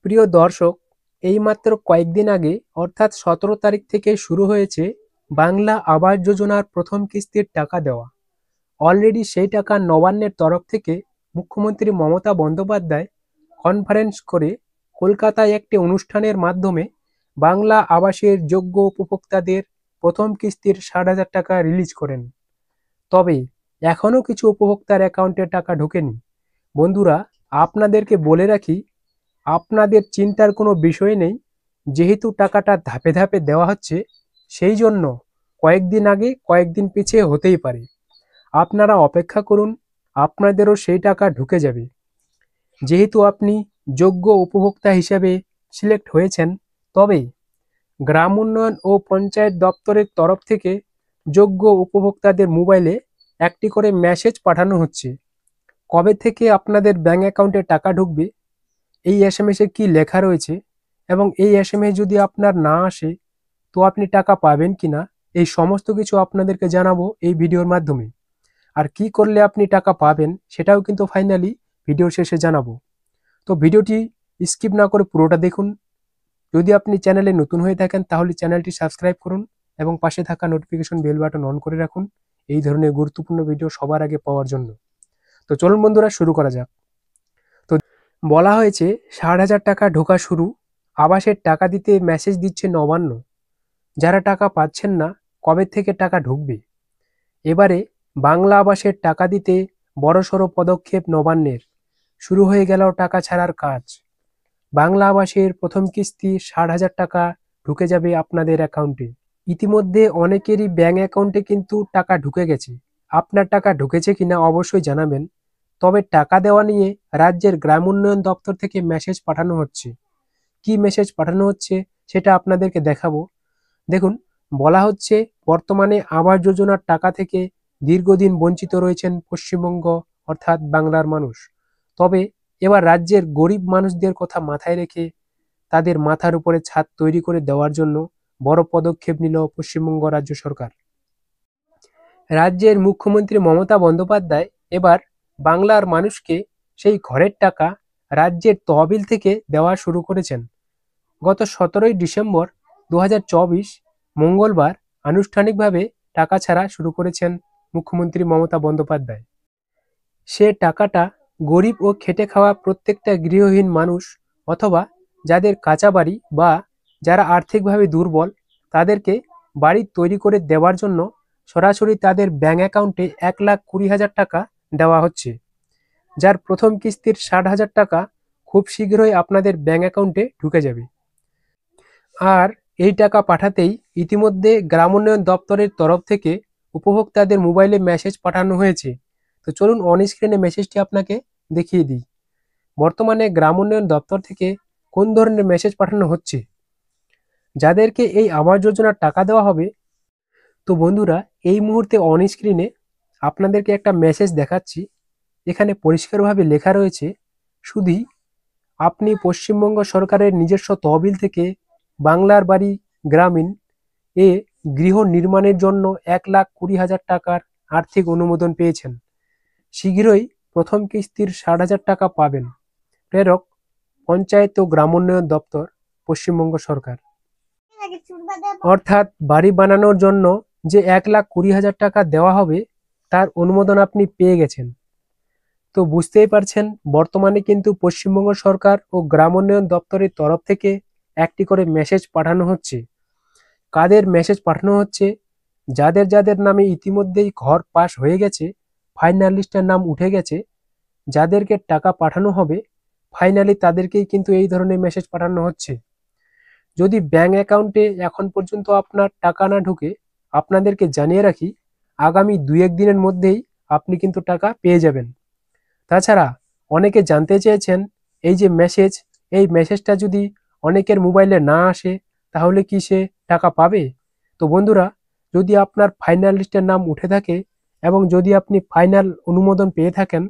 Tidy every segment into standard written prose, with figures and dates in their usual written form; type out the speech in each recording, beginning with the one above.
প্রিয় দর্শক, এইমাত্র কয়েকদিন আগে অর্থাৎ ১৭ তারিখ থেকে শুরু হয়েছে বাংলা আবাস যোজনার প্রথম কিস্তির টাকা দেওয়া। অলরেডি সেই টাকা নবান্নের তরফ থেকে মুখ্যমন্ত্রী মমতা বন্দ্যোপাধ্যায় কনফারেন্স করে কলকাতায় একটি অনুষ্ঠানের মাধ্যমে বাংলা আবাসের যোগ্য উপভোক্তাদের প্রথম কিস্তির ৬০,০০০ টাকা রিলিজ করেন। তবে এখনও কিছু উপভোক্তার অ্যাকাউন্টে টাকা ঢোকেনি। বন্ধুরা, আপনাদেরকে বলে রাখি, আপনাদের চিন্তার কোনো বিষয় নেই। যেহেতু টাকাটা ধাপে ধাপে দেওয়া হচ্ছে, সেই জন্য কয়েকদিন আগে কয়েকদিন পিছিয়ে হতেই পারে। আপনারা অপেক্ষা করুন, আপনাদেরও সেই টাকা ঢুকে যাবে। যেহেতু আপনি যোগ্য উপভোক্তা হিসেবে সিলেক্ট হয়েছেন, তবে গ্রাম উন্নয়ন ও পঞ্চায়েত দপ্তরের তরফ থেকে যোগ্য উপভোক্তাদের মোবাইলে একটি করে মেসেজ পাঠানো হচ্ছে। কবে থেকে আপনাদের ব্যাঙ্ক অ্যাকাউন্টে টাকা ঢুকবে, এই এসএমএসে কি লেখা রয়েছে এবং এই এসএমএস যদি আপনার না আসে তো আপনি টাকা পাবেন কিনা, এই সমস্ত কিছু আপনাদেরকে জানাবো এই ভিডিওর মাধ্যমে। আর কি করলে আপনি টাকা পাবেন সেটাও কিন্তু ফাইনালি ভিডিওর শেষে জানাবো। তো ভিডিওটি স্কিপ না করে পুরোটা দেখুন। যদি আপনি চ্যানেলে নতুন হয়ে থাকেন তাহলে চ্যানেলটি সাবস্ক্রাইব করুন এবং পাশে থাকা নোটিফিকেশন বেল বাটন অন করে রাখুন এই ধরনের গুরুত্বপূর্ণ ভিডিও সবার আগে পাওয়ার জন্য। তো চলুন বন্ধুরা, শুরু করা যাক। তো বলা হয়েছে ৬০,০০০ টাকা ঢোকা শুরু, আবাসের টাকা দিতে মেসেজ দিচ্ছে নবান্ন। যারা টাকা পাচ্ছেন না, কবে থেকে টাকা ঢুকবে? এবারে বাংলা আবাসের টাকা দিতে বড়সড় পদক্ষেপ নবান্নের। শুরু হয়ে গেল টাকা ছাড়ার কাজ। বাংলা আবাসের প্রথম কিস্তি ৬০,০০০ টাকা ঢুকে যাবে আপনাদের অ্যাকাউন্টে। ইতিমধ্যে অনেকেরই ব্যাংক অ্যাকাউন্টে কিন্তু টাকা ঢুকে গেছে। আপনার টাকা ঢুকেছে কিনা অবশ্যই জানাবেন। তবে টাকা দেওয়া নিয়ে রাজ্যের গ্রাম উন্নয়ন দপ্তর থেকে মেসেজ পাঠানো হচ্ছে। কি মেসেজ পাঠানো হচ্ছে সেটা আপনাদেরকে দেখাবো। দেখুন, বলা হচ্ছে বর্তমানে আবাস যোজনার টাকা থেকে দীর্ঘদিন বঞ্চিত রয়েছেন পশ্চিমবঙ্গ অর্থাৎ বাংলার মানুষ। তবে এবার রাজ্যের গরিব মানুষদের কথা মাথায় রেখে তাদের মাথার উপরে ছাদ তৈরি করে দেওয়ার জন্য বড় পদক্ষেপ নিল পশ্চিমবঙ্গ রাজ্য সরকার। রাজ্যের মুখ্যমন্ত্রী মমতা বন্দ্যোপাধ্যায় এবার বাংলার মানুষকে সেই ঘরের টাকা রাজ্যের তহবিল থেকে দেওয়া শুরু করেছেন। গত ১৭ই ডিসেম্বর ২০২৪ মঙ্গলবার আনুষ্ঠানিকভাবে টাকা ছাড়া শুরু করেছেন মুখ্যমন্ত্রী মমতা বন্দ্যোপাধ্যায়। সে টাকাটা গরিব ও খেটে খাওয়া প্রত্যেকটা গৃহহীন মানুষ অথবা যাদের কাঁচা বাড়ি বা যারা আর্থিকভাবে দুর্বল তাদেরকে বাড়ি তৈরি করে দেওয়ার জন্য সরাসরি তাদের ব্যাংক অ্যাকাউন্টে ১,২০,০০০ টাকা দেওয়া হচ্ছে। যার প্রথম কিস্তির ৬০,০০০ টাকা খুব শীঘ্রই আপনাদের ব্যাংক অ্যাকাউন্টে ঢুকে যাবে। আর এই টাকা পাঠাতেই ইতিমধ্যে গ্রাম উন্নয়ন দপ্তরের তরফ থেকে উপভোক্তাদের মোবাইলে মেসেজ পাঠানো হয়েছে। তো চলুন অন স্ক্রিনে মেসেজটি আপনাকে দেখিয়ে দিই। বর্তমানে গ্রাম উন্নয়ন দপ্তর থেকে কোন ধরনের মেসেজ পাঠানো হচ্ছে, যাদেরকে এই আবাস যোজনার টাকা দেওয়া হবে। তো বন্ধুরা, এই মুহূর্তে অন স্ক্রিনে আপনাদেরকে একটা মেসেজ দেখাচ্ছি। এখানে পরিষ্কারভাবে লেখা রয়েছে, শুধুই আপনি পশ্চিমবঙ্গ সরকারের নিজস্ব তহবিল থেকে বাংলার বাড়ি গ্রামীণ এ গৃহ নির্মাণের জন্য ১,২০,০০০ টাকার আর্থিক অনুমোদন পেয়েছেন। শীঘ্রই প্রথম কিস্তির ৬০,০০০ টাকা পাবেন। প্রেরক পঞ্চায়েত ও গ্রাম উন্নয়ন দপ্তর, পশ্চিমবঙ্গ সরকার। অর্থাৎ বাড়ি বানানোর জন্য যে ১,২০,০০০ টাকা দেওয়া হবে তার অনুমোদন আপনি পেয়ে গেছেন। তো বুঝতেই পারছেন, বর্তমানে কিন্তু পশ্চিমবঙ্গ সরকার ও গ্রাম উন্নয়ন দপ্তরের তরফ থেকে একটি করে মেসেজ পাঠানো হচ্ছে। কাদের মেসেজ পাঠানো হচ্ছে? যাদের যাদের নামে ইতিমধ্যেই ঘর পাস হয়ে গেছে, ফাইনাল লিস্টের নাম উঠে গেছে, যাদেরকে টাকা পাঠানো হবে ফাইনালি তাদেরকেই কিন্তু এই ধরনের মেসেজ পাঠানো হচ্ছে। যদি ব্যাংক অ্যাকাউন্টে এখন পর্যন্ত আপনার টাকা না ঢুকে, আপনাদেরকে জানিয়ে রাখি আগামী ২-১ দিনের মধ্যেই আপনি কিন্তু টাকা পেয়ে যাবেন। তাছাড়া অনেকে জানতে চেয়েছেন এই যে মেসেজ, এই মেসেজটা যদি অনেকের মোবাইলে না আসে তাহলে কি সে টাকা পাবে? তো বন্ধুরা, যদি আপনার ফাইনাল লিস্টের নাম উঠে থাকে এবং যদি আপনি ফাইনাল অনুমোদন পেয়ে থাকেন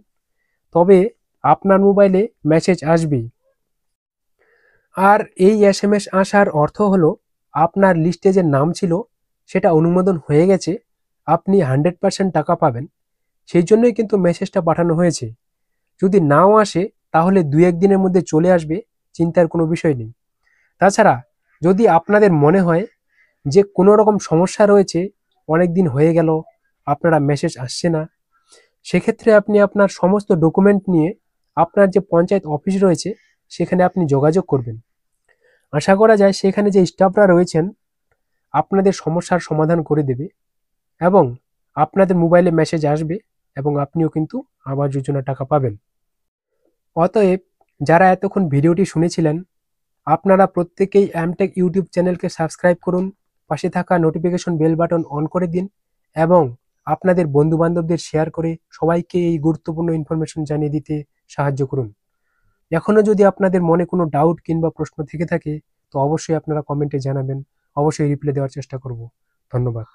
তবে আপনার মোবাইলে মেসেজ আসবেই। আর এই এসএমএস আসার অর্থ হলো আপনার লিস্টে যে নাম ছিল সেটা অনুমোদন হয়ে গেছে, আপনি 100% টাকা পাবেন। সেই জন্যই কিন্তু মেসেজটা পাঠানো হয়েছে। যদি নাও আসে তাহলে ২-১ দিনের মধ্যে চলে আসবে চিন্তার কোনো বিষয় নেই। তাছাড়া যদি আপনাদের মনে হয় যে কোনো রকম সমস্যা রয়েছে, অনেক দিন হয়ে গেল আপনারা মেসেজ আসছে না, সেক্ষেত্রে আপনি আপনার সমস্ত ডকুমেন্ট নিয়ে আপনার যে পঞ্চায়েত অফিস রয়েছে সেখানে আপনি যোগাযোগ করবেন। আশা করা যায় সেখানে যে স্টাফরা রয়েছেন আপনাদের সমস্যার সমাধান করে দেবে এবং আপনাদের মোবাইলে মেসেজ আসবে এবং আপনিও কিন্তু আবাস যোজনা টাকা পাবেন। অতএব যারা এতক্ষণ ভিডিওটি শুনেছিলেন, আপনারা প্রত্যেকেই এমটেক ইউটিউব চ্যানেলকে সাবস্ক্রাইব করুন, পাশে থাকা নোটিফিকেশন বেল বাটন অন করে দিন এবং আপনাদের বন্ধু বান্ধবদের শেয়ার করে সবাইকে এই গুরুত্বপূর্ণ ইনফরমেশন জানিয়ে দিতে সাহায্য করুন। এখনো যদি আপনাদের মনে কোনো ডাউট কিংবা প্রশ্ন থেকে থাকে তো অবশ্যই আপনারা কমেন্টে জানাবেন, অবশ্যই রিপ্লাই দেওয়ার চেষ্টা করব। ধন্যবাদ।